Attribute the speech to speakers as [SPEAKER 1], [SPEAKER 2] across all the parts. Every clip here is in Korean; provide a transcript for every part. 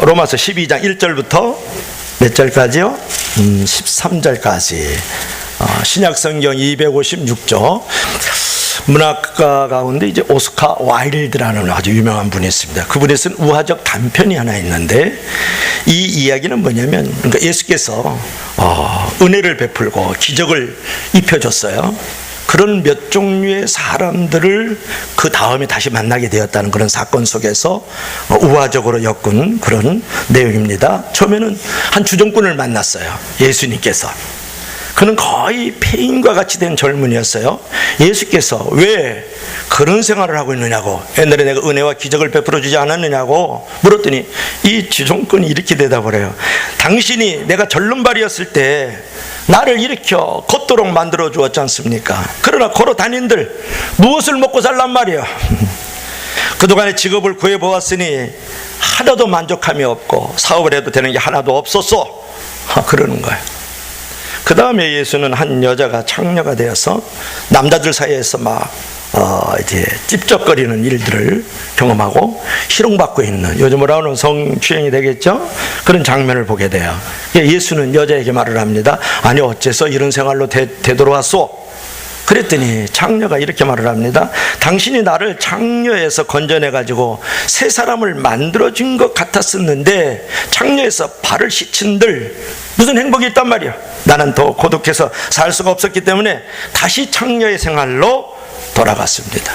[SPEAKER 1] 로마서 12장 1절부터 몇 절까지요? 13절까지. 신약 성경 256조. 문학가 가운데 이제 오스카 와일드라는 아주 유명한 분이 있습니다. 그분이 쓴 우화적 단편이 하나 있는데, 이 이야기는 뭐냐면, 그러니까 예수께서 은혜를 베풀고 기적을 입혀줬어요. 그런 몇 종류의 사람들을 그 다음에 다시 만나게 되었다는 그런 사건 속에서 우화적으로 엮은 그런 내용입니다. 처음에는 한 주정꾼을 만났어요, 예수님께서. 그는 거의 폐인과 같이 된 젊은이였어요. 예수께서 왜 그런 생활을 하고 있느냐고, 옛날에 내가 은혜와 기적을 베풀어 주지 않았느냐고 물었더니 이 주정꾼이 이렇게 대답을 해요. 당신이 내가 절름발이었을 때 나를 일으켜 걷도록 만들어 주었지 않습니까? 그러나 걸어 다닌들 무엇을 먹고 살란 말이야. 그동안에 직업을 구해보았으니 하나도 만족함이 없고 사업을 해도 되는 게 하나도 없었어. 그러는 거예요. 그 다음에 예수는 한 여자가 창녀가 되어서 남자들 사이에서 막 이제 찝쩍거리는 일들을 경험하고 희롱받고 있는, 요즘으로 하는 성추행이 되겠죠? 그런 장면을 보게 돼요. 예수는 여자에게 말을 합니다. 아니 어째서 이런 생활로 되돌아왔소? 그랬더니 창녀가 이렇게 말을 합니다. 당신이 나를 창녀에서 건져내가지고 새 사람을 만들어준 것 같았었는데 창녀에서 발을 씻은들 무슨 행복이 있단 말이야. 나는 더 고독해서 살 수가 없었기 때문에 다시 창녀의 생활로 돌아갔습니다.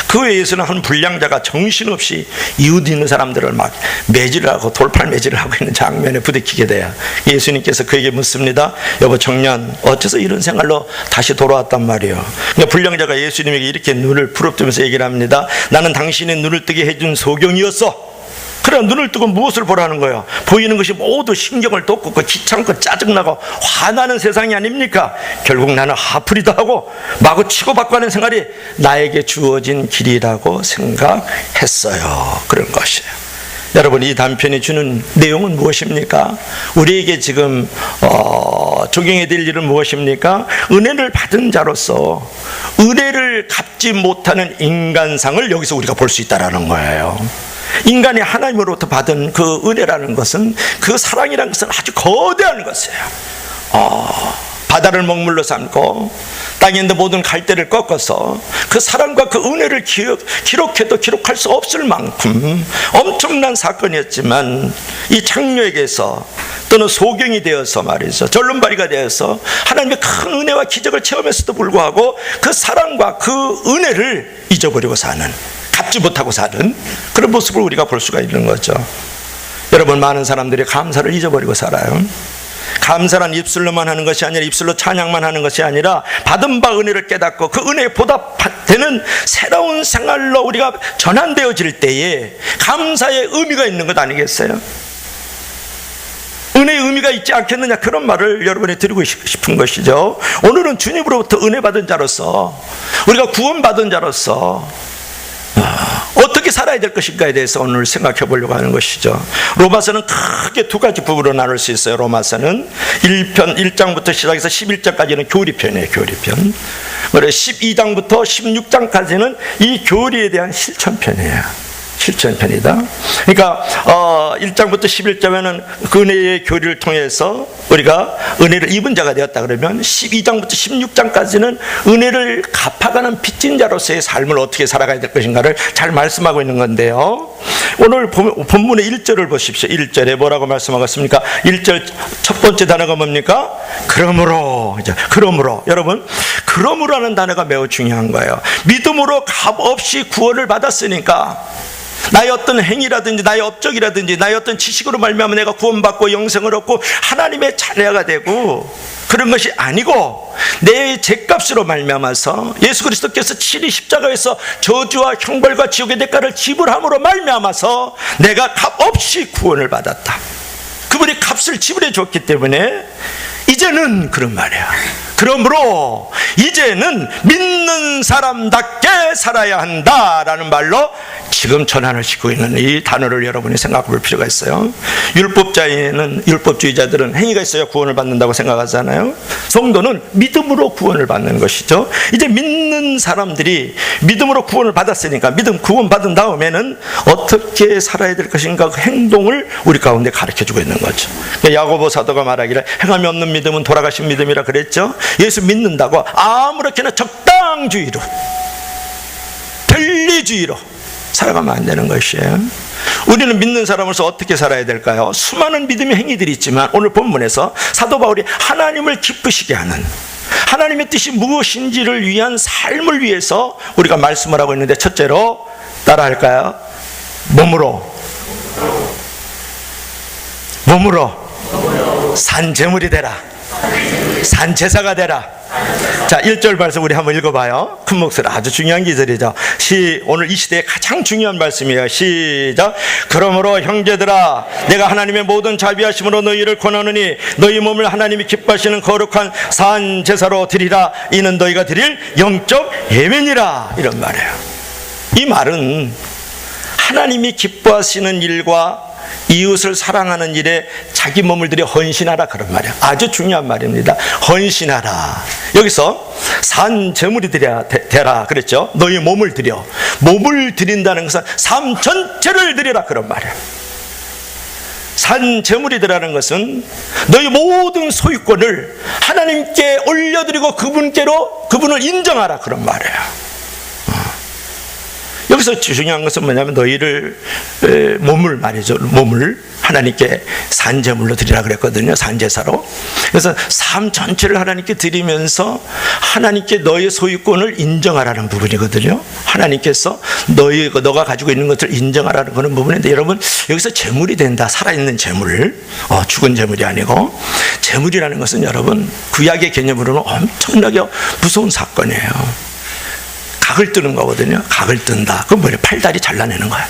[SPEAKER 1] 그 후에 예수는 한 불량자가 정신없이 이웃 있는 사람들을 막 매질을 하고 돌팔 매질을 하고 있는 장면에 부딪히게 돼요. 예수님께서 그에게 묻습니다. 여보 청년, 어째서 이런 생활로 다시 돌아왔단 말이에요. 불량자가 예수님에게 이렇게 눈을 부릅뜨면서 얘기를 합니다. 나는 당신의 눈을 뜨게 해준 소경이었어. 그래, 눈을 뜨고 무엇을 보라는 거예요? 보이는 것이 모두 신경을 돋고 귀찮고 짜증나고 화나는 세상이 아닙니까? 결국 나는 하프리도 하고 마구 치고받고 하는 생활이 나에게 주어진 길이라고 생각했어요. 그런 것이에요. 여러분, 이 단편이 주는 내용은 무엇입니까? 우리에게 지금 적용해야 될 일은 무엇입니까? 은혜를 받은 자로서 은혜를 갚지 못하는 인간상을 여기서 우리가 볼 수 있다는 거예요. 인간이 하나님으로부터 받은 그 은혜라는 것은, 그 사랑이라는 것은 아주 거대한 것이에요. 바다를 먹물로 삼고 땅에 있는 모든 갈대를 꺾어서 그 사랑과 그 은혜를 기록해도 기록할 수 없을 만큼 엄청난 사건이었지만, 이 창녀에게서 또는 소경이 되어서 말이죠, 절름발이가 되어서 하나님의 큰 은혜와 기적을 체험했음에도 불구하고 그 사랑과 그 은혜를 잊어버리고 사는, 갚지 못하고 사는 그런 모습을 우리가 볼 수가 있는 거죠. 여러분, 많은 사람들이 감사를 잊어버리고 살아요. 감사란 입술로만 하는 것이 아니라, 입술로 찬양만 하는 것이 아니라 받은 바 은혜를 깨닫고 그 은혜에 보답되는 새로운 생활로 우리가 전환되어질 때에 감사의 의미가 있는 것 아니겠어요? 은혜의 의미가 있지 않겠느냐, 그런 말을 여러분이 드리고 싶은 것이죠. 오늘은 주님으로부터 은혜 받은 자로서, 우리가 구원받은 자로서 어떻게 살아야 될 것인가에 대해서 오늘 생각해 보려고 하는 것이죠. 로마서는 크게 두 가지 부분으로 나눌 수 있어요. 로마서는 1장부터 시작해서 11장까지는 교리편이에요. 교리편. 12장부터 16장까지는 이 교리에 대한 실천편이에요. 실천편이다. 그러니까 1장부터 11장에는 그 은혜의 교리를 통해서 우리가 은혜를 입은 자가 되었다 그러면, 12장부터 16장까지는 은혜를 갚아가는 빚진 자로서의 삶을 어떻게 살아가야 될 것인가를 잘 말씀하고 있는 건데요. 오늘 본문의 1절을 보십시오. 1절에 뭐라고 말씀하고 있습니까? 1절 첫 번째 단어가 뭡니까? 그러므로. 그러므로. 여러분, 그러므로라는 단어가 매우 중요한 거예요. 믿음으로 값없이 구원을 받았으니까, 나의 어떤 행위라든지 나의 업적이라든지 나의 어떤 지식으로 말미암아 내가 구원받고 영생을 얻고 하나님의 자녀가 되고 그런 것이 아니고, 내 죄값으로 말미암아서 예수 그리스도께서 친히 십자가에서 저주와 형벌과 지옥의 대가를 지불함으로 말미암아서 내가 값없이 구원을 받았다. 그분이 값을 지불해 줬기 때문에 이제는, 그런 말이야, 그러므로 이제는 믿는 사람답게 살아야 한다라는 말로 지금 전환을 시키고 있는 이 단어를 여러분이 생각해 볼 필요가 있어요. 율법주의자들은 행위가 있어야 구원을 받는다고 생각하잖아요. 성도는 믿음으로 구원을 받는 것이죠. 이제 믿는 사람들이 믿음으로 구원을 받았으니까 믿음 구원 받은 다음에는 어떻게 살아야 될 것인가 그 행동을 우리 가운데 가르쳐주고 있는 거죠. 야고보 사도가 말하기를 행함이 없는 믿음은 돌아가신 믿음이라 그랬죠. 예수 믿는다고 아무렇게나 적당주의로 편리주의로 살아가면 안 되는 것이에요. 우리는 믿는 사람으로서 어떻게 살아야 될까요? 수많은 믿음의 행위들이 있지만 오늘 본문에서 사도 바울이 하나님을 기쁘시게 하는 하나님의 뜻이 무엇인지를 위한 삶을 위해서 우리가 말씀을 하고 있는데, 첫째로 따라할까요? 몸으로 산제물이 되라, 산제사가 되라. 자, 1절 말씀 우리 한번 읽어봐요. 큰 목소리, 아주 중요한 기절이죠. 오늘 이 시대에 가장 중요한 말씀이에요. 시작. 그러므로 형제들아, 내가 하나님의 모든 자비하심으로 너희를 권하노니 너희 몸을 하나님이 기뻐하시는 거룩한 산 제사로 드리라. 이는 너희가 드릴 영적 예배니라. 이런 말이에요. 이 말은 하나님이 기뻐하시는 일과 이웃을 사랑하는 일에 자기 몸을 들여 헌신하라, 그런 말이에요. 아주 중요한 말입니다. 헌신하라. 여기서 산 제물이 되라 그랬죠. 너희 몸을 드려. 몸을 드린다는 것은 삶 전체를 드리라, 그런 말이에요. 산 제물이 되라는 것은 너희 모든 소유권을 하나님께 올려드리고 그분을 인정하라, 그런 말이에요. 여기서 중요한 것은 뭐냐면 너희를 몸을 말이죠. 몸을 하나님께 산제물로 드리라 그랬거든요. 산제사로. 그래서 삶 전체를 하나님께 드리면서 하나님께 너의 소유권을 인정하라는 부분이거든요. 하나님께서 너가 가지고 있는 것을 인정하라는 그런 부분인데, 여러분 여기서 제물이 된다. 살아있는 제물, 죽은 제물이 아니고. 제물이라는 것은 여러분 구약의 개념으로는 엄청나게 무서운 사건이에요. 각을 뜨는 거거든요. 각을 뜬다. 그건 뭐예요? 팔다리 잘라내는 거야.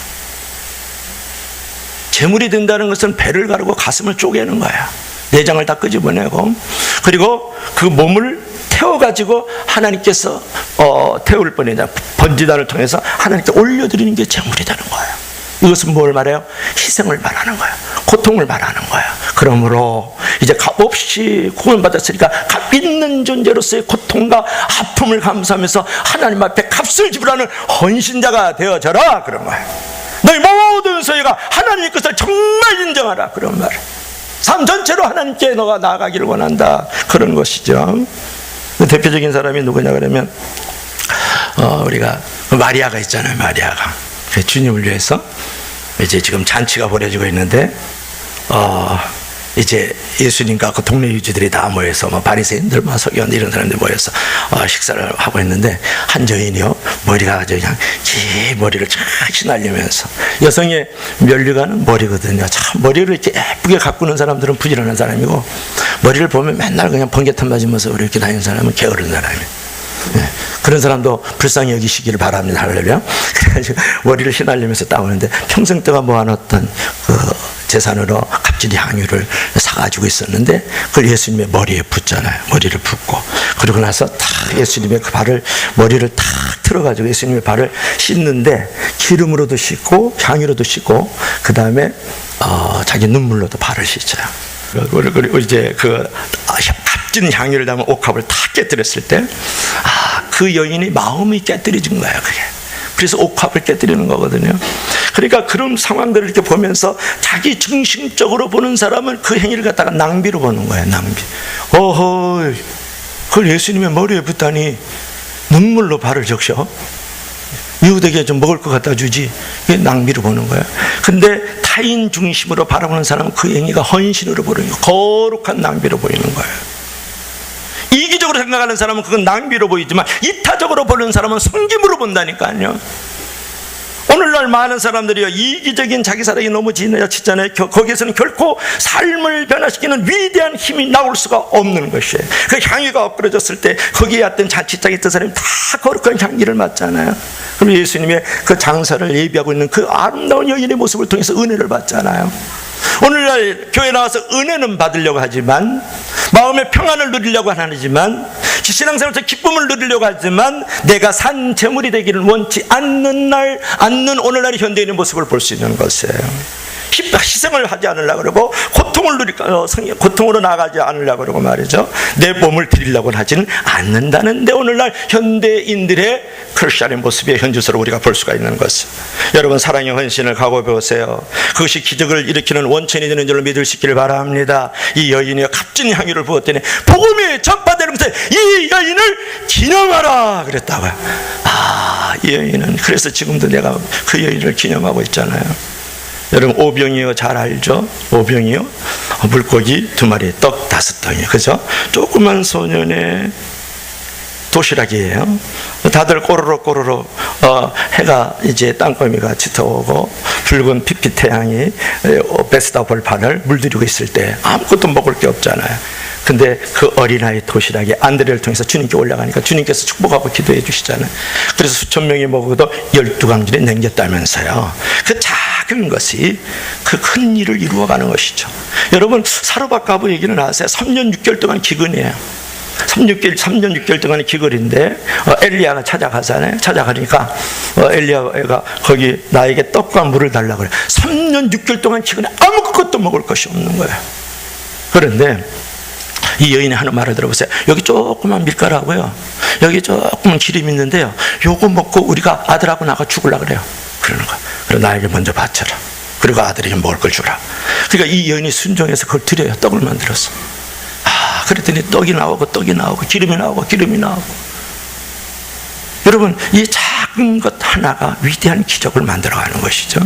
[SPEAKER 1] 제물이 된다는 것은 배를 가르고 가슴을 쪼개는 거야. 내장을 다 끄집어내고, 그리고 그 몸을 태워가지고 하나님께서 태울 뻔이다. 번지단을 통해서 하나님께 올려드리는 게 제물이라는 거예요. 이것은 뭘 말해요? 희생을 말하는 거예요. 고통을 말하는 거예요. 그러므로 이제 값없이 구원받았으니까 값 있는 존재로서의 고통과 아픔을 감수하면서 하나님 앞에 값을 지불하는 헌신자가 되어져라, 그런 거예요. 너희 모든 소유가 하나님의 것을 정말 인정하라, 그런 말이에요. 삶 전체로 하나님께 너가 나아가기를 원한다, 그런 것이죠. 대표적인 사람이 누구냐 그러면 우리가 마리아가 있잖아요. 마리아가 주님을 위해서 이제 지금 잔치가 벌어지고 있는데, 이제 예수님과 그 동네 유지들이 다 모여서 바리새인들, 서기관 이런 사람들이 모여서 식사를 하고 있는데, 한 여인이요, 머리가 아주 그냥 긴 머리를 쫙 휘날리면서, 여성의 면류관은 머리거든요. 참 머리를 이렇게 예쁘게 가꾸는 사람들은 부지런한 사람이고, 머리를 보면 맨날 그냥 번개탄 맞으면서 이렇게 다니는 사람은 게으른 사람이에요. 네, 그런 사람도 불쌍히 여기시기를 바랍니다. 할렐루야. 그래가지고 머리를 휘날리면서 따오는데, 평생 동안 모아놨던 그 재산으로 값진 향유를 사가지고 있었는데, 그걸 예수님의 머리에 붓잖아요. 머리를 붓고, 그러고 나서 탁 예수님의 그 발을, 머리를 탁 틀어가지고 예수님의 발을 씻는데, 기름으로도 씻고 향유로도 씻고, 그 다음에 자기 눈물로도 발을 씻어요. 그리고 이제 그 값진 향유를 담은 옥합을 다 깨뜨렸을 때, 그 여인의 마음이 깨뜨려진 거예요. 그게. 그래서 옥합을 깨뜨리는 거거든요. 그러니까 그런 상황들을 이렇게 보면서 자기 중심적으로 보는 사람은 그 행위를 갖다가 낭비로 보는 거예요. 낭비. 어허, 그걸 예수님의 머리에 붓다니 눈물로 발을 적셔? 이웃에게 좀 먹을 것 갖다 주지. 이게 낭비로 보는 거예요. 근데 타인 중심으로 바라보는 사람은 그 행위가 헌신으로 보이는 거예요. 거룩한 낭비로 보이는 거예요. 이기적으로 생각하는 사람은 그건 낭비로 보이지만, 이타적으로 보는 사람은 섬김으로 본다니까요. 오늘날 많은 사람들이요, 이기적인 자기 사랑이 너무 지나치잖아요. 거기에서는 결코 삶을 변화시키는 위대한 힘이 나올 수가 없는 것이에요. 그 향유가 엎그러졌을 때 거기에 왔던 자취장에 있던 사람이 다 거룩한 향기를 맡잖아요. 그럼 예수님의 그 장사를 예비하고 있는 그 아름다운 여인의 모습을 통해서 은혜를 받잖아요. 오늘날 교회 나와서 은혜는 받으려고 하지만, 마음의 평안을 누리려고 하지만, 신앙생활에서 기쁨을 누리려고 하지만 내가 산 재물이 되기를 원치 않는 오늘날의 현대인의 모습을 볼 수 있는 것이에요. 희생을 하지 않으려고 그러고 고통으로 나가지 않으려고 그러고 말이죠. 내 몸을 드리려고 하지는 않는다는데 오늘날 현대인들의 크리스천의 모습의 현주소를 우리가 볼 수가 있는 것을. 여러분 사랑의 헌신을 각오해 보세요. 그것이 기적을 일으키는 원천이 되는 줄로 믿으시기를 바랍니다. 이 여인이 값진 향유를 부었더니 복음이 전파되는 것에 이 여인을 기념하라 그랬다고요. 이 여인은 그래서 지금도 내가 그 여인을 기념하고 있잖아요. 여러분 오병이어 잘 알죠? 오병이어 물고기 2마리 떡 5덩이 그죠? 조그만 소년의 도시락이에요. 다들 꼬르륵 해가 이제 땅거미가 짙어오고 붉은 빛빛 태양이 베스다 벌판을 물들이고 있을 때 아무것도 먹을 게 없잖아요. 근데 그 어린아이 도시락이 안드레를 통해서 주님께 올라가니까 주님께서 축복하고 기도해 주시잖아요. 그래서 수천 명이 먹어도 12강질이 남겼다면서요. 그 작은 것이 그 큰 일을 이루어가는 것이죠. 여러분 사르밧 과부 얘기는 아세요? 3년 6개월 동안 기근이에요. 3년 6개월 동안의 기근인데 엘리야가 찾아가잖아요. 찾아가니까 엘리야가 거기 나에게 떡과 물을 달라고 그래요. 3년 6개월 동안 기근에 아무것도 먹을 것이 없는 거예요. 그런데 이 여인이 하는 말을 들어보세요. 여기 조그만 밀가루하고요, 여기 조그만 기름 있는데요, 요거 먹고 우리가 아들하고 나가 죽으려고 그래요. 그러는 거야. 그리고 나에게 먼저 바쳐라. 그리고 아들에게 먹을 걸 주라. 그러니까 이 여인이 순종해서 그걸 드려요. 떡을 만들었어. 그랬더니 떡이 나오고 기름이 나오고. 여러분 이 작은 것 하나가 위대한 기적을 만들어가는 것이죠.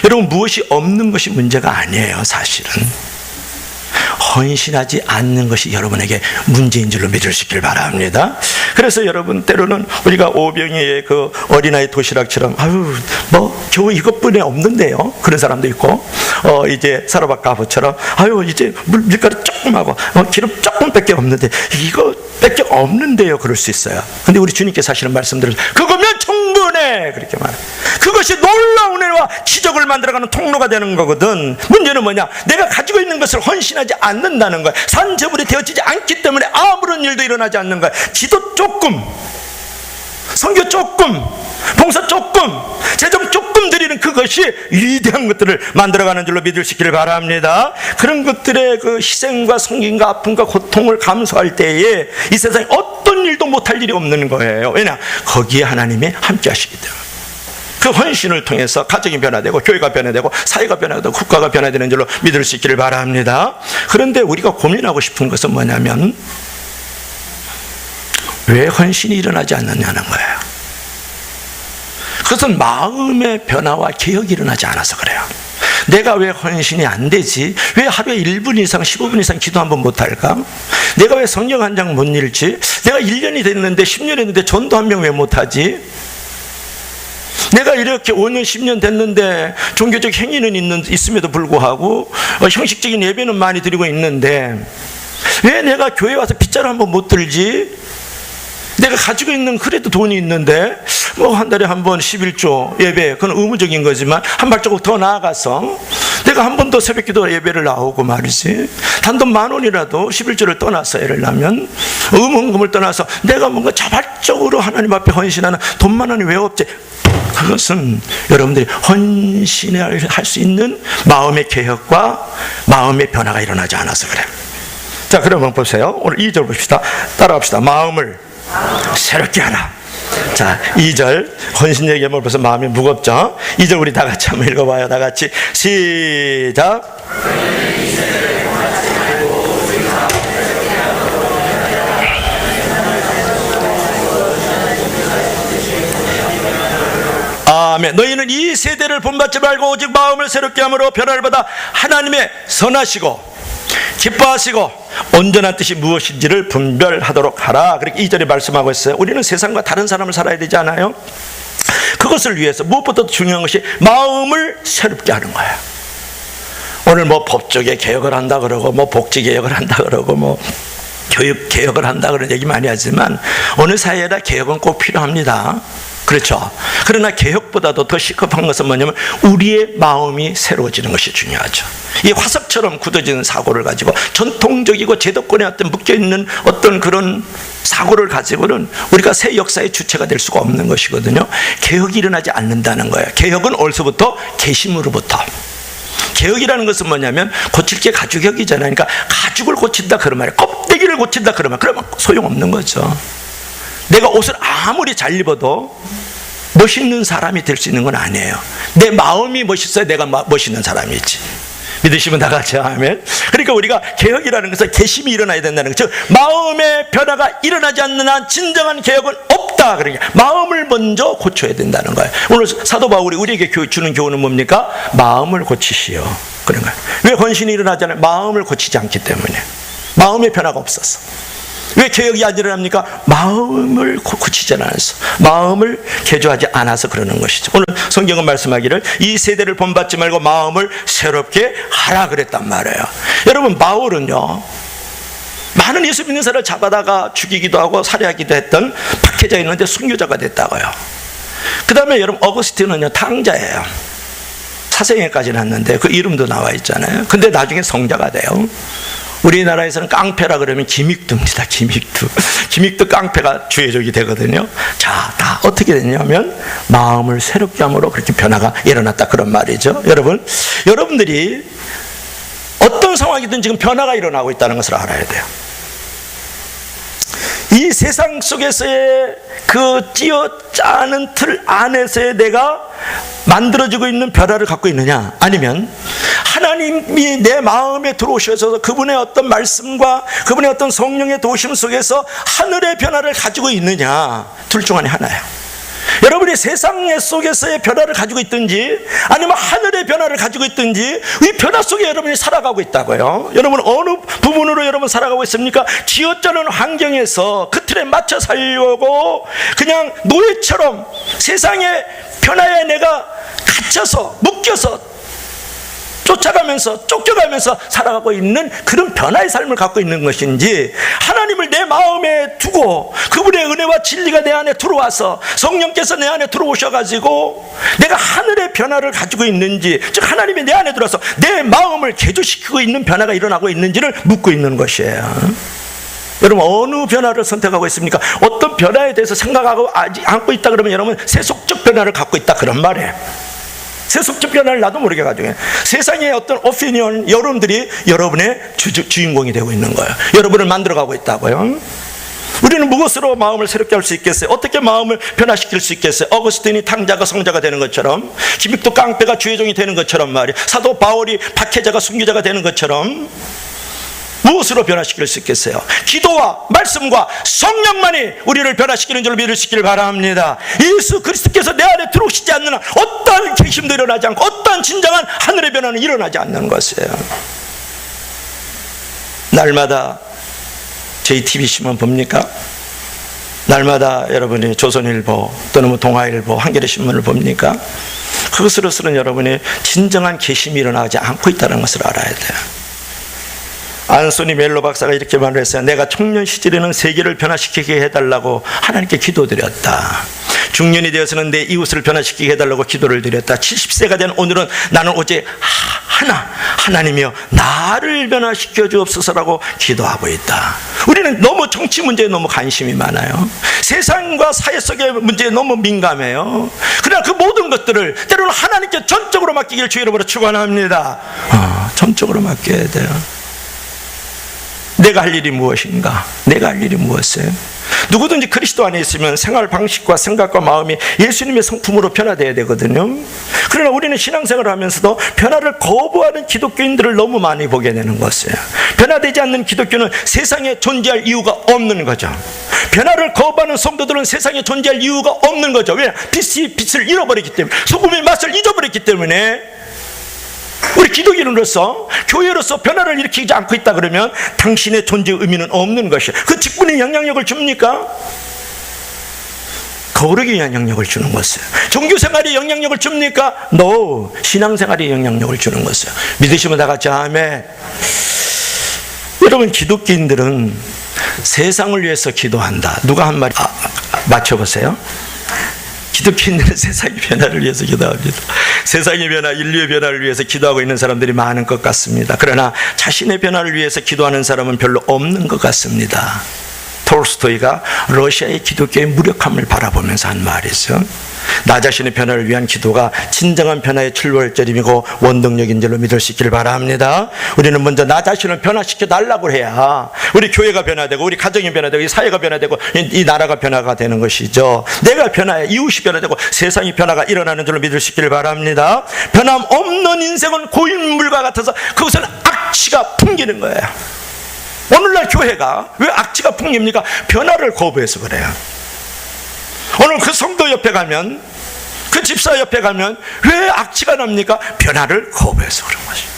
[SPEAKER 1] 여러분 무엇이 없는 것이 문제가 아니에요. 사실은 헌신하지 않는 것이 여러분에게 문제인 줄로 믿으시길 바랍니다. 그래서 여러분 때로는 우리가 오병이의 그 어린아이 도시락처럼 뭐 겨우 이것뿐이 없는데요, 그런 사람도 있고 이제 사르밧 과부처럼 이제 밀가루 조금하고 기름 조금밖에 없는데 이거밖에 없는데요, 그럴 수 있어요. 근데 우리 주님께서 하시는 말씀들은 그거면 충분해 그렇게 말해요. 그것이 놀라운 은혜와 기적을 만들어가는 통로가 되는 거거든. 문제는 뭐냐? 내가 가지고 있는 것을 헌신하지 않는다는 거야. 산재물이 되어지지 않기 때문에 아무런 일도 일어나지 않는 거야. 기도 조금, 선교 조금, 봉사 조금, 재정 조금 드리는 그것이 위대한 것들을 만들어가는 줄로 믿으시기를 바랍니다. 그런 것들의 그 희생과 섬김과 아픔과 고통을 감수할 때에 이 세상에 어떤 일도 못할 일이 없는 거예요. 왜냐? 거기에 하나님이 함께 하시기 때문에. 그 헌신을 통해서 가정이 변화되고 교회가 변화되고 사회가 변화되고 국가가 변화되는 줄로 믿을 수 있기를 바랍니다. 그런데 우리가 고민하고 싶은 것은 뭐냐면 왜 헌신이 일어나지 않느냐는 거예요. 그것은 마음의 변화와 개혁이 일어나지 않아서 그래요. 내가 왜 헌신이 안 되지? 왜 하루에 1분 이상 15분 이상 기도 한 번 못할까? 내가 왜 성경 한 장 못 읽지? 내가 1년이 됐는데 10년 했는데 전도 한 명 왜 못하지? 내가 이렇게 5년 10년 됐는데 종교적 행위는 있음에도 불구하고 형식적인 예배는 많이 드리고 있는데 왜 내가 교회 와서 빗자루 한 번 못 들지? 내가 가지고 있는 그래도 돈이 있는데 뭐 한 달에 한 번 11조 예배, 그건 의무적인 거지만 한 발자국 더 나아가서 내가 한 번 더 새벽기도 예배를 나오고 말이지, 단돈 10,000원이라도 11조를 떠나서 예를 들면 의무금을 떠나서 내가 뭔가 자발적으로 하나님 앞에 헌신하는 돈 10,000원이 왜 없지? 그것은 여러분들이 헌신을 할 수 있는 마음의 개혁과 마음의 변화가 일어나지 않아서 그래요. 자, 그러면 보세요. 오늘 2절 봅시다. 따라합시다. 마음을 새롭게 하라. 자, 2절 헌신 얘기하면 벌써 마음이 무겁죠? 2절 우리 다 같이 한번 읽어봐요. 다 같이 시작. 아멘. 너희는 이 세대를 본받지 말고 오직 마음을 새롭게 함으로 변화를 받아 하나님의 선하시고 기뻐하시고 온전한 뜻이 무엇인지를 분별하도록 하라. 그렇게 2절에 말씀하고 있어요. 우리는 세상과 다른 사람을 살아야 되지 않아요? 그것을 위해서 무엇보다도 중요한 것이 마음을 새롭게 하는 거예요. 오늘 뭐 법적의 개혁을 한다 그러고 뭐 복지 개혁을 한다 그러고 뭐 교육 개혁을 한다 그런 얘기 많이 하지만 어느 사회에다 개혁은 꼭 필요합니다. 그렇죠. 그러나 개혁보다도 더 시급한 것은 뭐냐면 우리의 마음이 새로워지는 것이 중요하죠. 이 화석처럼 굳어지는 사고를 가지고 전통적이고 제도권에 어떤 묶여있는 어떤 그런 사고를 가지고는 우리가 새 역사의 주체가 될 수가 없는 것이거든요. 개혁이 일어나지 않는다는 거예요. 개혁은 어디서부터? 계심으로부터. 개혁이라는 것은 뭐냐면 고칠 게 가죽혁이잖아요. 그러니까 가죽을 고친다 그런 말이에요. 껍데기를 고친다 그러면 소용없는 거죠. 내가 옷을 아무리 잘 입어도 멋있는 사람이 될 수 있는 건 아니에요. 내 마음이 멋있어야 내가 멋있는 사람이지. 믿으시면 다 같이 아멘. 그러니까 우리가 개혁이라는 것은 개심이 일어나야 된다는 거죠. 마음의 변화가 일어나지 않는 한 진정한 개혁은 없다. 그러니까 마음을 먼저 고쳐야 된다는 거예요. 오늘 사도 바울이 우리에게 주는 교훈은 뭡니까? 마음을 고치시오. 그런 거예요. 왜 헌신이 일어나지 않아요? 마음을 고치지 않기 때문에. 마음의 변화가 없었어. 왜 개혁이 안 일어납니까? 마음을 고치지 않아서, 마음을 개조하지 않아서 그러는 것이죠. 오늘 성경은 말씀하기를 이 세대를 본받지 말고 마음을 새롭게 하라 그랬단 말이에요. 여러분, 바울은요, 많은 예수 믿는 사람을 잡아다가 죽이기도 하고 살해하기도 했던 박해자였는데 순교자가 됐다고요. 그 다음에 여러분, 어거스틴은요, 탕자예요. 사생애까지 났는데 그 이름도 나와 있잖아요. 근데 나중에 성자가 돼요. 우리나라에서는 깡패라 그러면 김익두입니다. 김익두 깡패가 주의적이 되거든요. 자, 다 어떻게 됐냐면 마음을 새롭게 함으로 그렇게 변화가 일어났다 그런 말이죠. 여러분들이 어떤 상황이든 지금 변화가 일어나고 있다는 것을 알아야 돼요. 이 세상 속에서의 그 찌어짜는 틀 안에서의 내가 만들어지고 있는 변화를 갖고 있느냐, 아니면 하나님이 내 마음에 들어오셔서 그분의 어떤 말씀과 그분의 어떤 성령의 도우심 속에서 하늘의 변화를 가지고 있느냐, 둘 중 안에 하나예요. 여러분이 세상 속에서의 변화를 가지고 있든지 아니면 하늘의 변화를 가지고 있든지 이 변화 속에 여러분이 살아가고 있다고요. 여러분 어느 부분으로 여러분 살아가고 있습니까? 쥐어짜는 환경에서 그 틀에 맞춰 살려고 그냥 노예처럼 세상의 변화에 내가 갇혀서 묶여서 쫓겨가면서 살아가고 있는 그런 변화의 삶을 갖고 있는 것인지, 하나님을 내 마음에 두고 그분의 은혜와 진리가 내 안에 들어와서 성령께서 내 안에 들어오셔가지고 내가 하늘의 변화를 가지고 있는지, 즉 하나님이 내 안에 들어와서 내 마음을 개조시키고 있는 변화가 일어나고 있는지를 묻고 있는 것이에요. 여러분 어느 변화를 선택하고 있습니까? 어떤 변화에 대해서 생각하고 안고 있다 그러면 여러분 세속적 변화를 갖고 있다 그런 말이에요. 세속적 변화를 나도 모르게 가지고 세상의 어떤 오피니언, 여러분들이 여러분의 주인공이 되고 있는 거예요. 여러분을 만들어가고 있다고요. 우리는 무엇으로 마음을 새롭게 할 수 있겠어요? 어떻게 마음을 변화시킬 수 있겠어요? 어거스틴이 탕자가 성자가 되는 것처럼, 김익두 깡패가 주의종이 되는 것처럼 말이에요. 사도 바울이 박해자가 순교자가 되는 것처럼 무엇으로 변화시킬 수 있겠어요? 기도와 말씀과 성령만이 우리를 변화시키는 줄 믿으시길 바랍니다. 예수 그리스도께서 내 안에 들어오시지 않는 한 어떠한 개심도 일어나지 않고 어떠한 진정한 하늘의 변화는 일어나지 않는 것이에요. 날마다 JTBC 신문 봅니까? 날마다 여러분이 조선일보 또는 뭐 동아일보, 한겨레 신문을 봅니까? 그것으로서는 여러분이 진정한 개심이 일어나지 않고 있다는 것을 알아야 돼요. 안소니 멜로 박사가 이렇게 말을 했어요. 내가 청년 시절에는 세계를 변화시키게 해달라고 하나님께 기도드렸다. 중년이 되어서는 내 이웃을 변화시키게 해달라고 기도를 드렸다. 70세가 된 오늘은 나는 오직 하나님이여 나를 변화시켜 주옵소서라고 기도하고 있다. 우리는 너무 정치 문제에 너무 관심이 많아요. 세상과 사회 속의 문제에 너무 민감해요. 그러나 그 모든 것들을 때로는 하나님께 전적으로 맡기길 주의 이름으로 축원합니다. 전적으로 맡겨야 돼요. 내가 할 일이 무엇인가? 내가 할 일이 무엇이에요? 누구든지 그리스도 안에 있으면 생활 방식과 생각과 마음이 예수님의 성품으로 변화되어야 되거든요. 그러나 우리는 신앙생활을 하면서도 변화를 거부하는 기독교인들을 너무 많이 보게 되는 것이에요. 변화되지 않는 기독교는 세상에 존재할 이유가 없는 거죠. 변화를 거부하는 성도들은 세상에 존재할 이유가 없는 거죠. 왜? 빛을 잃어버렸기 때문에, 소금의 맛을 잊어버렸기 때문에. 우리 기독인으로서, 교회로서 변화를 일으키지 않고 있다 그러면 당신의 존재의 의미는 없는 것이에요. 그 직분에 영향력을 줍니까? 거룩에 영향력을 주는 것이에요. 종교생활에 영향력을 줍니까? No. 신앙생활에 영향력을 주는 것이에요. 믿으시면 다 같이 아멘. 여러분 기독교인들은 세상을 위해서 기도한다. 누가 한 말 맞춰보세요. 기독교인들은 세상의 변화를 위해서 기도합니다. 세상의 변화, 인류의 변화를 위해서 기도하고 있는 사람들이 많은 것 같습니다. 그러나 자신의 변화를 위해서 기도하는 사람은 별로 없는 것 같습니다. 톨스토이가 러시아의 기독교의 무력함을 바라보면서 한 말이 있어요. 나 자신의 변화를 위한 기도가 진정한 변화의 출발점이고 원동력인 줄로 믿을 수 있기를 바랍니다. 우리는 먼저 나 자신을 변화시켜 달라고 해야 우리 교회가 변화되고 우리 가정이 변화되고 이 사회가 변화되고 이 나라가 변화가 되는 것이죠. 내가 변화해 이웃이 변화되고 세상이 변화가 일어나는 줄로 믿을 수 있기를 바랍니다. 변함 없는 인생은 고인물과 같아서 그것은 악취가 풍기는 거예요. 오늘날 교회가 왜 악취가 풍깁니까? 변화를 거부해서 그래요. 오늘 그 성도 옆에 가면, 그 집사 옆에 가면 왜 악취가 납니까? 변화를 거부해서 그런 것이죠.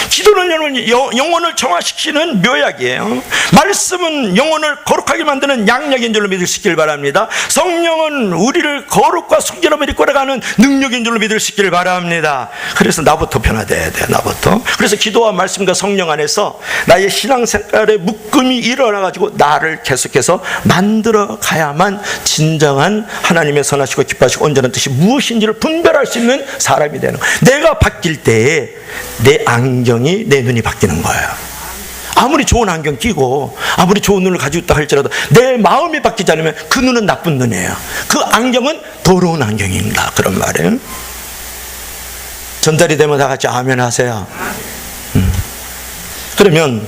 [SPEAKER 1] 기도는 영혼을 정화시키는 묘약이에요. 말씀은 영혼을 거룩하게 만드는 양약인 줄로 믿을 수 있길 바랍니다. 성령은 우리를 거룩과 순결함을 이끌어가는 능력인 줄로 믿을 수 있길 바랍니다. 그래서 나부터 변화돼야 돼요. 나부터. 그래서 기도와 말씀과 성령 안에서 나의 신앙생활의 묶음이 일어나가지고 나를 계속해서 만들어 가야만 진정한 하나님의 선하시고 기뻐하시고 온전한 뜻이 무엇인지를 분별할 수 있는 사람이 되는 거예요. 내가 바뀔 때에 내 안경이 내 눈이 바뀌는 거예요. 아무리 좋은 안경 끼고 아무리 좋은 눈을 가지고 있다 할지라도 내 마음이 바뀌지 않으면 그 눈은 나쁜 눈이에요. 그 안경은 더러운 안경입니다. 그런 말이에요. 전달이 되면 다 같이 아멘 하세요. 그러면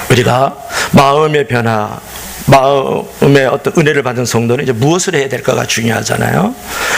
[SPEAKER 1] 우리가 마음의 변화, 마음의 어떤 은혜를 받은 성도는 이제 무엇을 해야 될까가 중요하잖아요.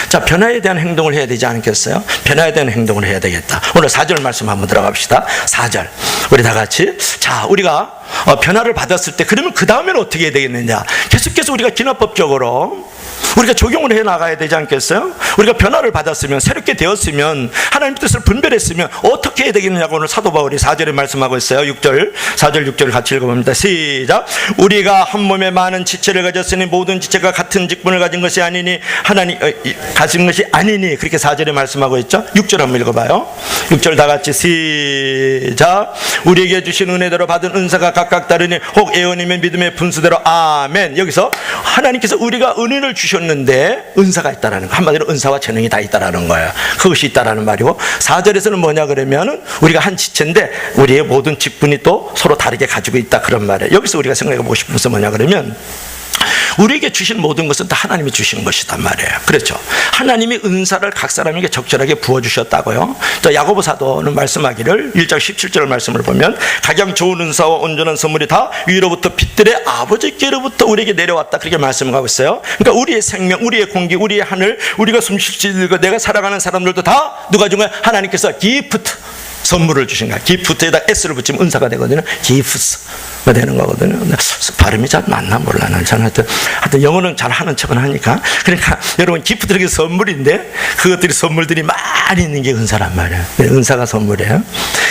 [SPEAKER 1] 자, 변화에 대한 행동을 해야 되지 않겠어요? 변화에 대한 행동을 해야 되겠다. 오늘 4절 말씀 한번 들어갑시다. 4절 우리 다 같이. 자, 우리가 변화를 받았을 때 그러면 그 다음에는 어떻게 해야 되겠느냐? 계속해서 우리가 기납법적으로 우리가 적용을 해 나가야 되지 않겠어요? 우리가 변화를 받았으면, 새롭게 되었으면, 하나님 뜻을 분별했으면 어떻게 해야 되겠느냐고 오늘 사도 바울이 4절에 말씀하고 있어요. 6절, 4절 6절 같이 읽어봅니다. 시작. 우리가 한 몸에 많은 지체를 가졌으니 모든 지체가 같은 직분을 가진 것이 아니니 가진 것이 아니니, 그렇게 4절에 말씀하고 있죠. 6절 한번 읽어봐요. 6절 다 같이 시작. 우리에게 주신 은혜대로 받은 은사가 각각 다르니 혹 예언이면 믿음의 분수대로 아멘. 여기서 하나님께서 우리가 은혜를 주셨는데 은사가 있다라는 거, 한마디로 은사와 재능이 다 있다라는 거예요. 그것이 있다라는 말이고, 4절에서는 뭐냐 그러면은 우리가 한 지체인데 우리의 모든 직분이 또 서로 다르게 가지고 있다, 그런 말이에요. 여기서 우리가 생각해 보고 싶은 것은 뭐냐 그러면 우리에게 주신 모든 것은 다 하나님이 주신 것이단 말이에요. 그렇죠. 하나님이 은사를 각 사람에게 적절하게 부어주셨다고요. 자, 야고보 사도는 말씀하기를 1장 17절 말씀을 보면 가장 좋은 은사와 온전한 선물이 다 위로부터 빛들의 아버지께로부터 우리에게 내려왔다, 그렇게 말씀을 하고 있어요. 그러니까 우리의 생명, 우리의 공기, 우리의 하늘, 우리가 숨쉴 수 있는 것, 내가 살아가는 사람들도 다 누가 준 거야? 하나님께서 기프트, 선물을 주신 거야. 기프트에다 S를 붙이면 은사가 되거든요. 기프트가 되는 거거든요. 발음이 잘 맞나 몰라. 저는 하여튼 영어는 잘 하는 척은 하니까. 그러니까 여러분, 기프트는 선물인데 그것들이 선물들이 많이 있는 게 은사란 말이에요. 은사가 선물이에요.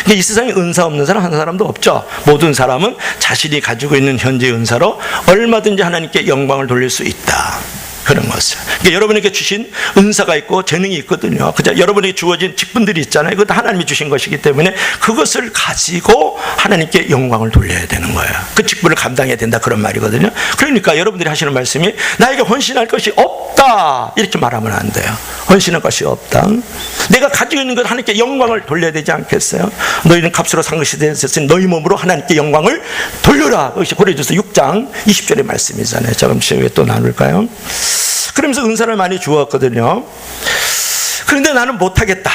[SPEAKER 1] 그러니까 이 세상에 은사 없는 사람 한 사람도 없죠. 모든 사람은 자신이 가지고 있는 현재의 은사로 얼마든지 하나님께 영광을 돌릴 수 있다, 그런 것을. 그러니까 여러분에게 주신 은사가 있고 재능이 있거든요. 그죠? 여러분에게 주어진 직분들이 있잖아요. 그것도 하나님이 주신 것이기 때문에 그것을 가지고 하나님께 영광을 돌려야 되는 거예요. 그 직분을 감당해야 된다, 그런 말이거든요. 그러니까 여러분들이 하시는 말씀이 나에게 헌신할 것이 없다, 이렇게 말하면 안 돼요. 헌신할 것이 없다. 내가 가지고 있는 것 하나님께 영광을 돌려야 되지 않겠어요? 너희는 값으로 산 것이 되었으니 너희 몸으로 하나님께 영광을 돌려라. 그것이 고린도서 6장 20절의 말씀이잖아요. 자, 그럼 시험에 또 나눌까요? 그러면서 은사를 많이 주었거든요. 그런데 나는 못하겠다,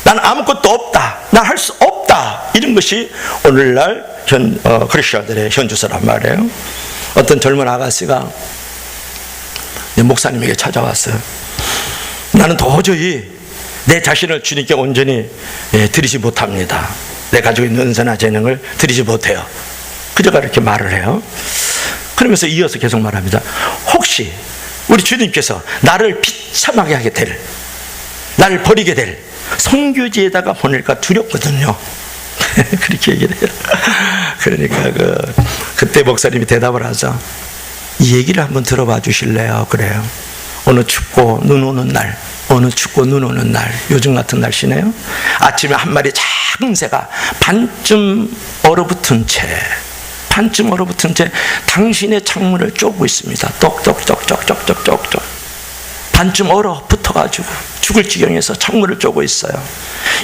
[SPEAKER 1] 나는 아무것도 없다, 난 할 수 없다, 이런 것이 오늘날 크리스천들의 현주소란 말이에요. 어떤 젊은 아가씨가 목사님에게 찾아왔어요. 나는 도저히 내 자신을 주님께 온전히 드리지 못합니다. 내 가지고 있는 은사나 재능을 드리지 못해요. 그저가 이렇게 말을 해요. 그러면서 이어서 계속 말합니다. 혹시 우리 주님께서 나를 비참하게 하게 될, 나를 버리게 될 선교지에다가 보낼까 두렵거든요. 그렇게 얘기를 해요. 그러니까 그때 목사님이 대답을 하죠. 이 얘기를 한번 들어봐 주실래요? 그래요. 어느 춥고 눈 오는 날, 어느 춥고 눈 오는 날, 요즘 같은 날씨네요. 아침에 한 마리 작은 새가 반쯤 얼어붙은 채 당신의 창문을 쪼고 있습니다. 똑똑똑똑똑똑똑 반쯤 얼어붙어가지고 죽을 지경에서 창문을 쪼고 있어요.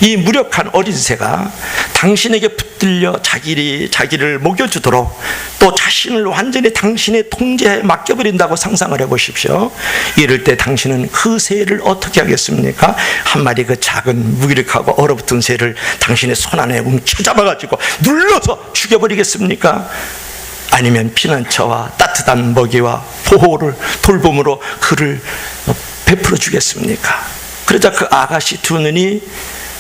[SPEAKER 1] 이 무력한 어린 새가 당신에게 붙들려 자기를 먹여주도록 또 자신을 완전히 당신의 통제에 맡겨버린다고 상상을 해보십시오. 이럴 때 당신은 그 새를 어떻게 하겠습니까? 한 마리 그 작은 무기력하고 얼어붙은 새를 당신의 손 안에 움켜잡아가지고 눌러서 죽여버리겠습니까? 아니면 피난처와 따뜻한 먹이와 보호를 돌봄으로 그를 베풀어 주겠습니까? 그러자 그 아가씨 두 눈이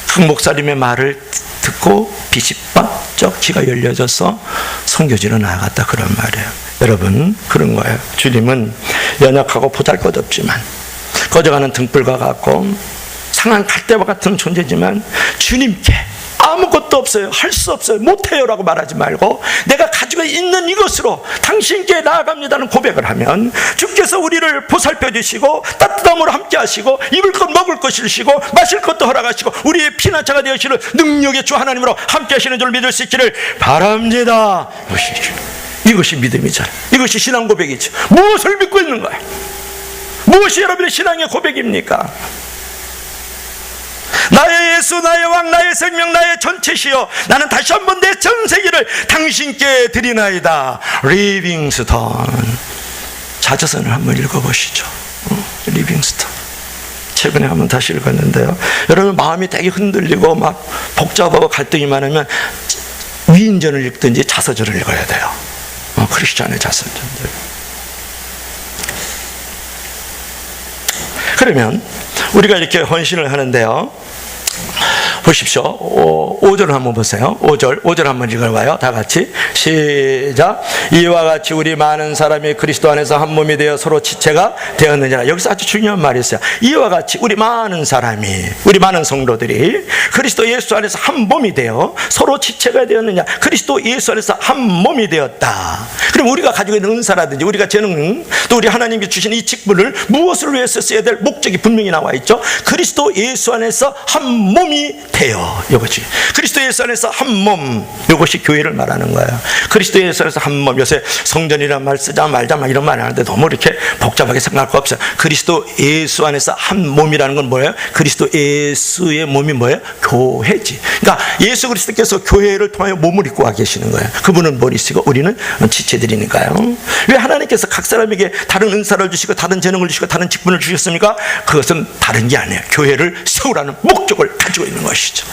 [SPEAKER 1] 그 목사님의 말을 듣고 빛이 반짝 귀가 열려져서 선교지로 나아갔다, 그런 말이에요. 여러분, 그런 거예요. 주님은 연약하고 보잘것없지만 꺼져가는 등불과 같고 상한 갈대와 같은 존재지만 주님께 아무것도 없어요, 할 수 없어요, 못해요 라고 말하지 말고 내가 가지고 있는 이것으로 당신께 나아갑니다는 고백을 하면 주께서 우리를 보살펴 주시고 따뜻함으로 함께 하시고 입을 것 먹을 것 주시고 마실 것도 허락하시고 우리의 피난처가 되시는 능력의 주 하나님으로 함께 하시는 줄 믿을 수 있기를 바랍니다. 이것이 믿음이잖아요. 이것이 신앙 고백이죠. 무엇을 믿고 있는 거예요? 무엇이 여러분의 신앙의 고백입니까? 나의 예수, 나의 왕, 나의 생명, 나의 전체시여, 나는 다시 한번 내 전 세계를 당신께 드리나이다. 리빙스턴. 자저선을 한번 읽어보시죠. 리빙스턴. 최근에 한번 다시 읽었는데요, 여러분 마음이 되게 흔들리고 막 복잡하고 갈등이 많으면 위인전을 읽든지 자서전을 읽어야 돼요. 크리스찬의 자서전들. 그러면 우리가 이렇게 헌신을 하는데요, 보십시오. 5절을 한번 보세요. 5절 한번 읽어봐요. 다 같이 시작. 이와 같이 우리 많은 사람이 그리스도 안에서 한 몸이 되어 서로 지체가 되었느니라. 여기서 아주 중요한 말이 있어요. 이와 같이 우리 많은 성도들이 그리스도 예수 안에서 한 몸이 되어 서로 지체가 되었느냐. 그리스도 예수 안에서 한 몸이 되었다. 그럼 우리가 가지고 있는 은사라든지 우리가 재능, 또 우리 하나님이 주신 이 직분을 무엇을 위해서 써야 될 목적이 분명히 나와 있죠. 그리스도 예수 안에서 한 몸이 되어, 이것이 그리스도 예수 안에서 한 몸, 이것이 교회를 말하는 거예요. 그리스도 예수 안에서 한 몸. 요새 성전이란 말 쓰자 말자 막 이런 말 하는데 너무 이렇게 복잡하게 생각할 거 없어요. 그리스도 예수 안에서 한 몸이라는 건 뭐예요? 그리스도 예수의 몸이 뭐예요? 교회지. 그러니까 예수 그리스도께서 교회를 통하여 몸을 입고 와 계시는 거예요. 그분은 머리시고 우리는 지체들이니까요. 왜 하나님께서 각 사람에게 다른 은사를 주시고 다른 재능을 주시고 다른 직분을 주셨습니까? 그것은 다른 게 아니에요. 교회를 세우라는 목적을 가지고 있는 것이죠.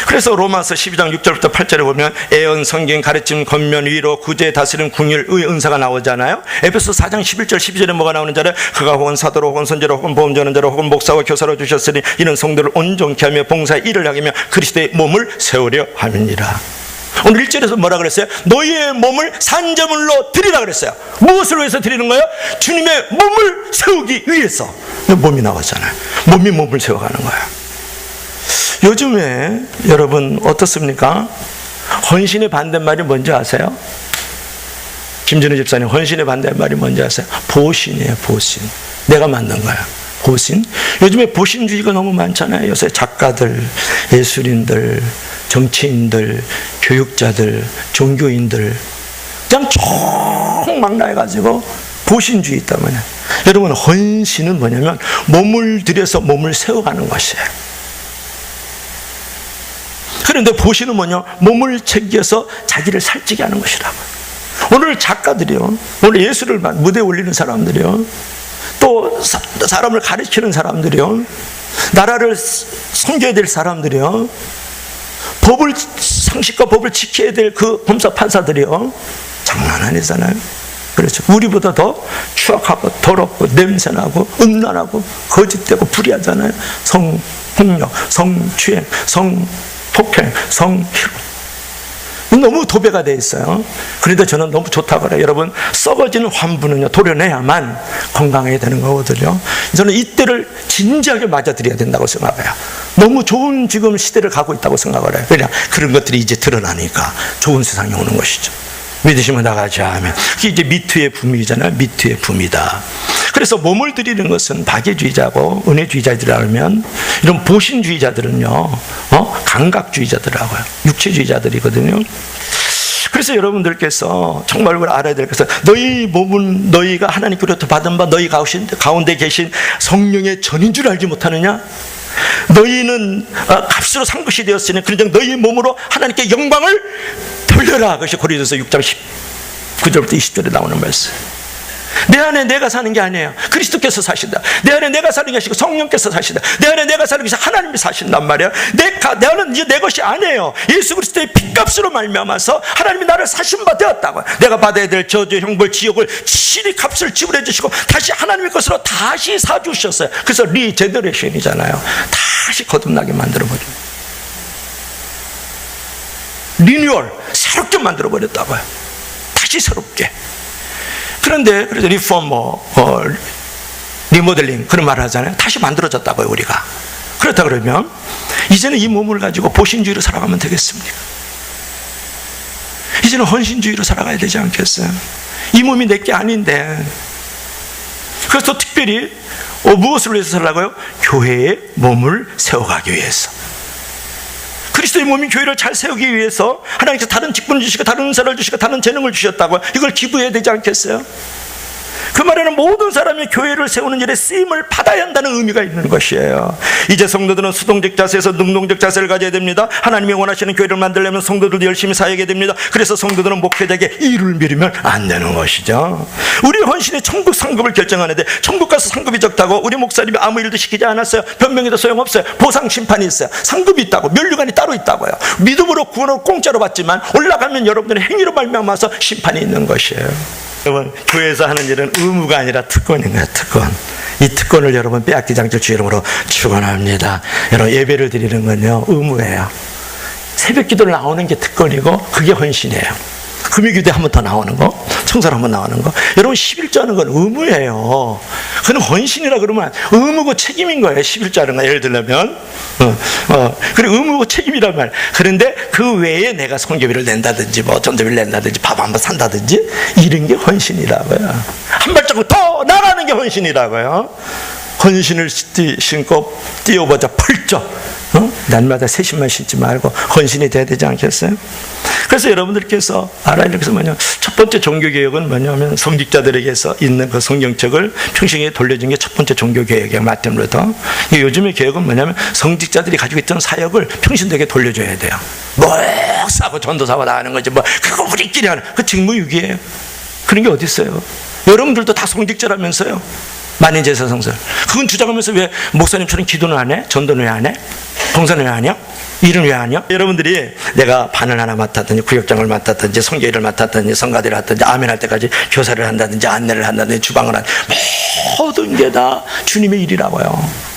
[SPEAKER 1] 그래서 로마서 12장 6절부터 8절에 보면 애언, 성경, 가르침, 권면, 위로, 구제, 다스림, 궁율, 의 은사가 나오잖아요. 에베소 4장 11절 12절에 뭐가 나오는 자를 그가 혹은 사도로 혹은 선지로 혹은 보험 전하는 자로 혹은 목사와 교사로 주셨으니 이는 성도를 온전케 하며 봉사의 일을 하며 그리스도의 몸을 세우려 함이니라. 오늘 1절에서 뭐라 그랬어요? 너희의 몸을 산제물로 드리라 그랬어요. 무엇을 위해서 드리는 거예요? 주님의 몸을 세우기 위해서. 몸이 나왔잖아요. 몸이 몸을 세워가는 거예요. 요즘에 여러분 어떻습니까? 헌신의 반대말이 뭔지 아세요? 김준우 집사님, 헌신의 반대말이 뭔지 아세요? 보신이에요. 보신. 내가 만든 거야. 보신. 요즘에 보신주의가 너무 많잖아요. 요새 작가들, 예술인들, 정치인들, 교육자들, 종교인들 그냥 총망라해가지고 보신주의 있다면, 여러분 헌신은 뭐냐면 몸을 들여서 몸을 세워가는 것이에요. 그런데 보신은 뭐냐? 몸을 챙겨서 자기를 살찌게 하는 것이라고. 오늘 작가들이요, 오늘 예술을 무대에 올리는 사람들이요, 또 사람을 가르치는 사람들이요, 나라를 섬겨야 될 사람들이요, 상식과 법을 지켜야 될 그 검사 판사들이요, 장난 아니잖아요. 그렇죠. 우리보다 더 추악하고 더럽고 냄새나고 음란하고 거짓되고 불의하잖아요. 성폭력, 성추행, 성폭행, 너무 도배가 돼 있어요. 그런데 저는 너무 좋다고 그래요. 여러분, 썩어지는 환부는요, 도려내야만 건강해야 되는 거거든요. 저는 이때를 진지하게 맞아들여야 된다고 생각해요. 너무 좋은 지금 시대를 가고 있다고 생각을 해요. 그냥 그런 것들이 이제 드러나니까 좋은 세상이 오는 것이죠. 믿으시면 나가자 하면 그게 이제 미투의 붐이잖아요. 미투의 붐이다. 그래서 몸을 드리는 것은 박애주의자고 은혜주의자들이라면, 이런 보신주의자들은요, 감각주의자들하고요, 육체주의자들이거든요. 그래서 여러분들께서 정말 그걸 알아야 될 것은, 너희 몸은 너희가 하나님께로부터 받은 바 너희 가운데 계신 성령의 전인 줄 알지 못하느냐? 너희는 값으로 산 것이 되었으니 그런즉 너희 몸으로 하나님께 영광을 돌려라. 그것이 고린도서 6장 19절부터 20절에 나오는 말씀. 내 안에 내가 사는 게 아니에요. 그리스도께서 사신다. 내 안에 내가 사는 게 아니고 성령께서 사신다. 내 안에 내가 사는 것이 하나님이 사신단 말이에요. 내 안은 이제 내 것이 아니에요. 예수 그리스도의 핏값으로 말미암아서 하나님이 나를 사신 바 되었다고요. 내가 받아야 될 저주, 형벌, 지옥을 친히 값을 지불해 주시고 다시 하나님의 것으로 다시 사주셨어요. 그래서 리제너레이션이잖아요. 다시 거듭나게 만들어버려요. 리뉴얼, 새롭게 만들어버렸다고요. 다시 새롭게. 그런데 그래서 리폼 리모델링 그런 말을 하잖아요. 다시 만들어졌다고요. 우리가. 그렇다 그러면 이제는 이 몸을 가지고 보신주의로 살아가면 되겠습니까? 이제는 헌신주의로 살아가야 되지 않겠어요? 이 몸이 내게 아닌데. 그래서 특별히 무엇을 위해서 살라고요? 교회의 몸을 세워가기 위해서. 그리스도의 몸인 교회를 잘 세우기 위해서 하나님께서 다른 직분을 주시고 다른 은사를 주시고 다른 재능을 주셨다고요. 이걸 기부해야 되지 않겠어요? 그 말에는 모든 사람이 교회를 세우는 일에 쓰임을 받아야 한다는 의미가 있는 것이에요. 이제 성도들은 수동적 자세에서 능동적 자세를 가져야 됩니다. 하나님이 원하시는 교회를 만들려면 성도들도 열심히 사역해야 됩니다. 그래서 성도들은 목회자에게 일을 미루면 안 되는 것이죠. 우리 헌신이 천국 상급을 결정하는데 천국 가서 상급이 적다고 우리 목사님이 아무 일도 시키지 않았어요. 변명해도 소용없어요. 보상 심판이 있어요. 상급이 있다고, 면류관이 따로 있다고요. 믿음으로 구원을 공짜로 받지만 올라가면 여러분들의 행위로 말미암아서 심판이 있는 것이에요. 여러분, 교회에서 하는 일은 의무가 아니라 특권인 거예요. 특권. 이 특권을 여러분 빼앗기지 않길 주 이름으로 축원합니다. 여러분, 예배를 드리는 건요 의무예요. 새벽 기도를 나오는 게 특권이고 그게 헌신이에요. 금요기도에 한 번 더 나오는 거, 청소를 한 번 나오는 거. 여러분, 11조하는 건 의무예요. 그건 헌신이라 그러면 의무고 책임인 거예요. 11조하는 거 예를 들면 그리고 의무고 책임이란 말. 그런데 그 외에 내가 성교비를 낸다든지 뭐 전도비를 낸다든지 밥 한 번 산다든지 이런 게 헌신이라고요. 한 발자국 더 나가는 게 헌신이라고요. 헌신을 신고 뛰어보자 펄쩍. 날마다 세심만 신지 말고 헌신이 돼야 되지 않겠어요? 그래서 여러분들께서 알아야 될 것은 뭐냐면 첫 번째 종교개혁은 뭐냐면 성직자들에게서 있는 그 성경책을 평생에 돌려준 게 첫 번째 종교개혁이에요. 마틴 루터. 요즘의 개혁은 뭐냐면 성직자들이 가지고 있던 사역을 평신도에게 돌려줘야 돼요. 목사고 전도사고 다 하는 거지 뭐 그거 우리끼리 하는 그 직무유기예요. 그런 게 어디 있어요? 여러분들도 다 성직자라면서요. 만인제사 성설. 그건 주장하면서 왜 목사님처럼 기도는 안 해? 전도는 왜 안 해? 봉사는 왜 안 해? 일은 왜 안 해? 여러분들이 내가 반을 하나 맡았든지 구역장을 맡았든지 성교일을 맡았든지 성가대를 하든지 아멘할 때까지 교사를 한다든지 안내를 한다든지 주방을 한다든지 모든 게 다 주님의 일이라고요.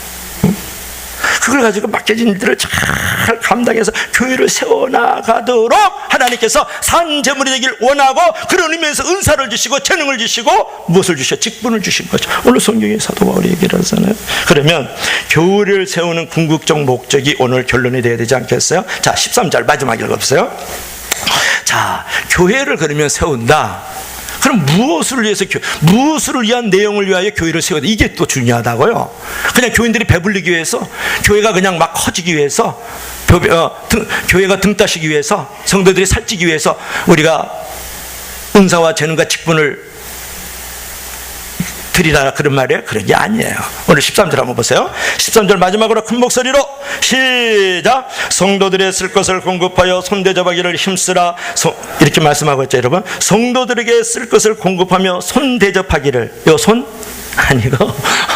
[SPEAKER 1] 그걸 가지고 맡겨진 일들을 잘 감당해서 교회를 세워나가도록 하나님께서 산제물이 되길 원하고 그런 의미에서 은사를 주시고 재능을 주시고 무엇을 주셔? 직분을 주신 거죠. 오늘 성경에 사도 바울이 얘기를 하잖아요. 그러면 교회를 세우는 궁극적 목적이 오늘 결론이 되어야 되지 않겠어요? 자, 13절 마지막 읽어보세요. 자, 교회를 그러면 세운다. 그럼 무엇을 위한 내용을 위하여 교회를 세워야 돼? 이게 또 중요하다고요. 그냥 교인들이 배불리기 위해서, 교회가 그냥 막 커지기 위해서, 교회가 등 따시기 위해서, 성도들이 살찌기 위해서 우리가 은사와 재능과 직분을 드리라 그런 말이에요? 그런 게 아니에요. 오늘 13절 한번 보세요. 13절 마지막으로 큰 목소리로 시작. 성도들의 쓸 것을 공급하여 손대접하기를 힘쓰라. 이렇게 말씀하고 있죠, 여러분. 성도들에게 쓸 것을 공급하며 손대접하기를. 요 손 아니고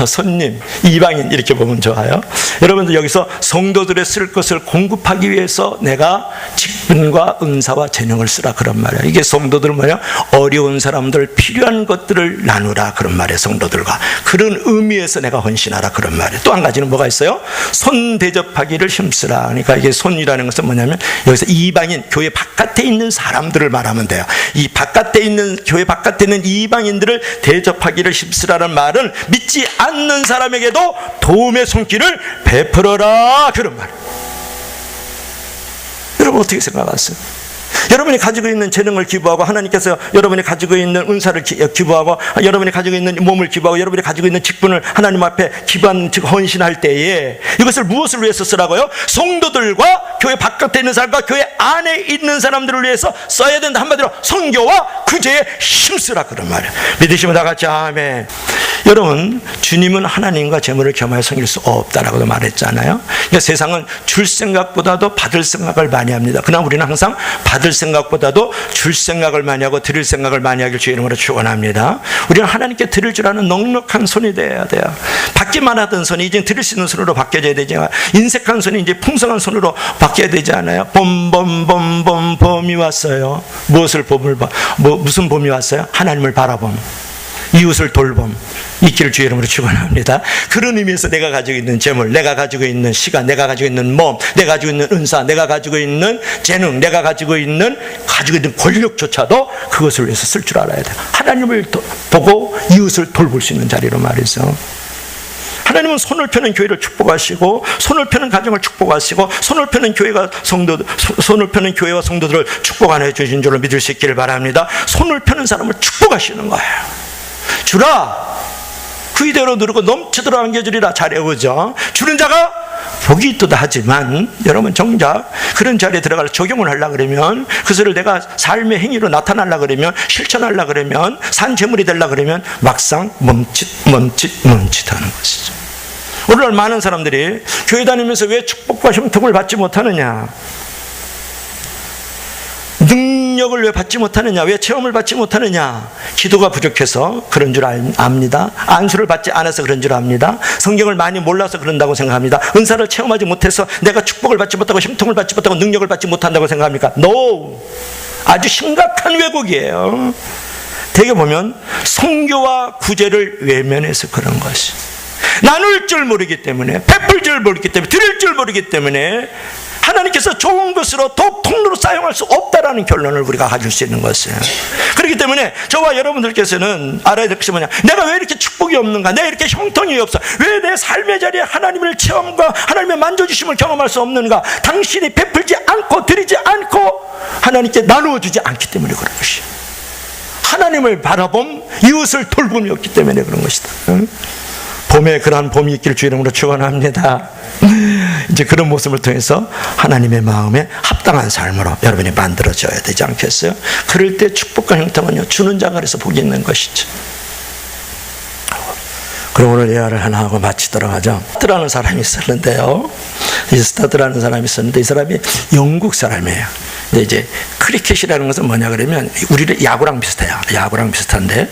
[SPEAKER 1] 손님, 이방인 이렇게 보면 좋아요. 여러분들 여기서 성도들의 쓸 것을 공급하기 위해서 내가 직분과 은사와 재능을 쓰라 그런 말이에요. 이게 성도들 뭐냐? 어려운 사람들 필요한 것들을 나누라 그런 말이에요. 성도들과 그런 의미에서 내가 헌신하라 그런 말이에요. 또 한 가지는 뭐가 있어요? 손 대접하기를 힘쓰라. 그러니까 이게 손이라는 것은 뭐냐면 여기서 이방인, 교회 바깥에 있는 사람들을 말하면 돼요. 이 바깥에 있는, 교회 바깥에 있는 이방인들을 대접하기를 힘쓰라는 말 은 믿지 않는 사람에게도 도움의 손길을 베풀어라 그런 말. 여러분 어떻게 생각하세요? 여러분이 가지고 있는 재능을 기부하고 하나님께서 여러분이 가지고 있는 은사를 기부하고 여러분이 가지고 있는 몸을 기부하고 여러분이 가지고 있는 직분을 하나님 앞에 기부한 즉 헌신할 때에 이것을 무엇을 위해서 쓰라고요? 성도들과 교회 바깥에 있는 사람과 교회 안에 있는 사람들을 위해서 써야 된다. 한마디로 선교와 구제에 힘쓰라 그런 말이에요. 믿으시면 다 같이 아멘. 여러분, 주님은 하나님과 재물을 겸하여 섬길 수 없다라고도 말했잖아요. 그러니까 세상은 줄 생각보다도 받을 생각을 많이 합니다. 그러나 우리는 항상 받을 생각보다도 줄 생각을 많이 하고 드릴 생각을 많이 하길 주의 이름으로 축원합니다. 우리는 하나님께 드릴 줄 아는 넉넉한 손이 되어야 돼요. 받기만 하던 손이 이제 드릴 수 있는 손으로 바뀌어져야 되죠. 인색한 손이 이제 풍성한 손으로 바뀌어야 되지 않아요? 봄이 왔어요. 무엇을 무슨 봄이 왔어요? 하나님을 바라봄, 이웃을 돌봄 있기를 주의 이름으로 축원합니다. 그런 의미에서 내가 가지고 있는 재물, 내가 가지고 있는 시간, 내가 가지고 있는 몸, 내가 가지고 있는 은사, 내가 가지고 있는 재능, 내가 가지고 있는 권력조차도 그것을 위해서 쓸 줄 알아야 돼요. 하나님을 보고 이웃을 돌볼 수 있는 자리로 말이죠. 하나님은 손을 펴는 교회를 축복하시고, 손을 펴는 가정을 축복하시고, 손을 펴는 손을 펴는 교회와 성도들을 축복 안 해주신 줄로 믿을 수 있기를 바랍니다. 손을 펴는 사람을 축복하시는 거예요. 주라, 그 이대로 누르고 넘치도록 안겨주리라. 잘해오죠. 주는 자가 복이 있도다 하지만, 여러분 정작 그런 자리에 들어가서 적용을 하려고 그러면, 그것을 내가 삶의 행위로 나타나려고 그러면, 실천하려고 그러면, 산재물이 되려고 그러면 막상 멈칫하는 것이죠. 오늘날 많은 사람들이 교회 다니면서 왜 축복과 형통을 받지 못하느냐, 능력을 왜 받지 못하느냐, 왜 체험을 받지 못하느냐, 기도가 부족해서 그런 줄 압니다. 안수를 받지 않아서 그런 줄 압니다. 성경을 많이 몰라서 그런다고 생각합니다. 은사를 체험하지 못해서 내가 축복을 받지 못하고 형통을 받지 못하고 능력을 받지 못한다고 생각합니까? No! 아주 심각한 왜곡이에요. 대개 보면 선교와 구제를 외면해서 그런 것이, 나눌 줄 모르기 때문에, 베풀 줄 모르기 때문에, 드릴 줄 모르기 때문에 하나님께서 좋은 것으로 통로로 사용할 수 없다라는 결론을 우리가 가질 수 있는 것이에요. 그렇기 때문에 저와 여러분들께서는 알아야 될 것이 뭐냐, 내가 왜 이렇게 축복이 없는가, 내가 이렇게 형통이 없어, 왜 내 삶의 자리에 하나님을 체험과 하나님의 만져주심을 경험할 수 없는가, 당신이 베풀지 않고 드리지 않고 하나님께 나누어주지 않기 때문에 그런 것이에요. 하나님을 바라봄, 이웃을 돌봄이 없기 때문에 그런 것이다. 봄에 그러한 봄이 있기를 주의 이름으로 축원합니다. 이제 그런 모습을 통해서 하나님의 마음에 합당한 삶으로 여러분이 만들어져야 되지 않겠어요? 그럴 때 축복과 형통은요, 주는 자가 그래서 복이 있는 것이죠. 그럼 오늘 예화를 하나 하고 마치도록 하죠. 스타드라는 사람이 있었는데요, 이 스타드라는 사람이 있었는데, 이 사람이 영국 사람이에요. 근데 이제 크리켓이라는 것은 뭐냐 그러면, 우리를 야구랑 비슷해요. 야구랑 비슷한데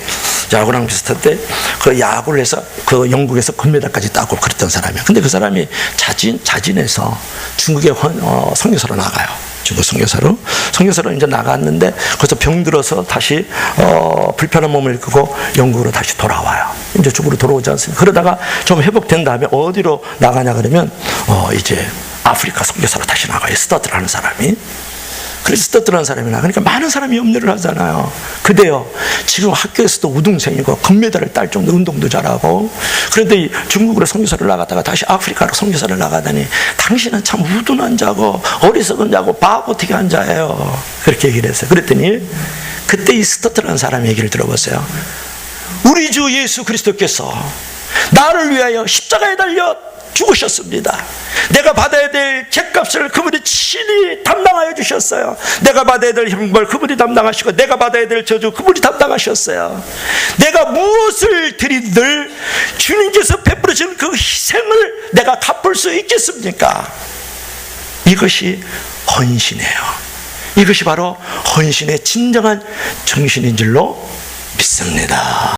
[SPEAKER 1] 그 야구를 해서 그 영국에서 금메달까지 따고 그랬던 사람이에요. 근데 그 사람이 자진해서 중국의 선교사로 나가요. 중국 선교사로 이제 나갔는데, 거기서 병들어서 다시 불편한 몸을 이끌고 영국으로 다시 돌아와요. 이제 중국으로 돌아오지 않습니까? 그러다가 좀 회복된 다음에 어디로 나가냐 그러면 이제 아프리카 선교사로 다시 나가요. 스타트라는 사람이. 그래서 스타트라는 사람이 나가니까 많은 사람이 염려를 하잖아요. 그대요, 지금 학교에서도 우등생이고 금메달을 딸 정도 운동도 잘하고, 그런데 중국으로 선교사를 나갔다가 다시 아프리카로 선교사를 나가다니, 당신은 참 우둔한 자고 어리석은 자고 바보틱한 자예요. 그렇게 얘기를 했어요. 그랬더니 그때 이 스타트라는 사람의 얘기를 들어보세요. 우리 주 예수 그리스도께서 나를 위하여 십자가에 달려 죽으셨습니다. 내가 받아야 될 죗값을 그분이 친히 담당하여 주셨어요. 내가 받아야 될 형벌 그분이 담당하시고, 내가 받아야 될 저주 그분이 담당하셨어요. 내가 무엇을 드리들 주님께서 베풀어 주신 그 희생을 내가 갚을 수 있겠습니까? 이것이 헌신이에요. 이것이 바로 헌신의 진정한 정신인 줄로 믿습니다.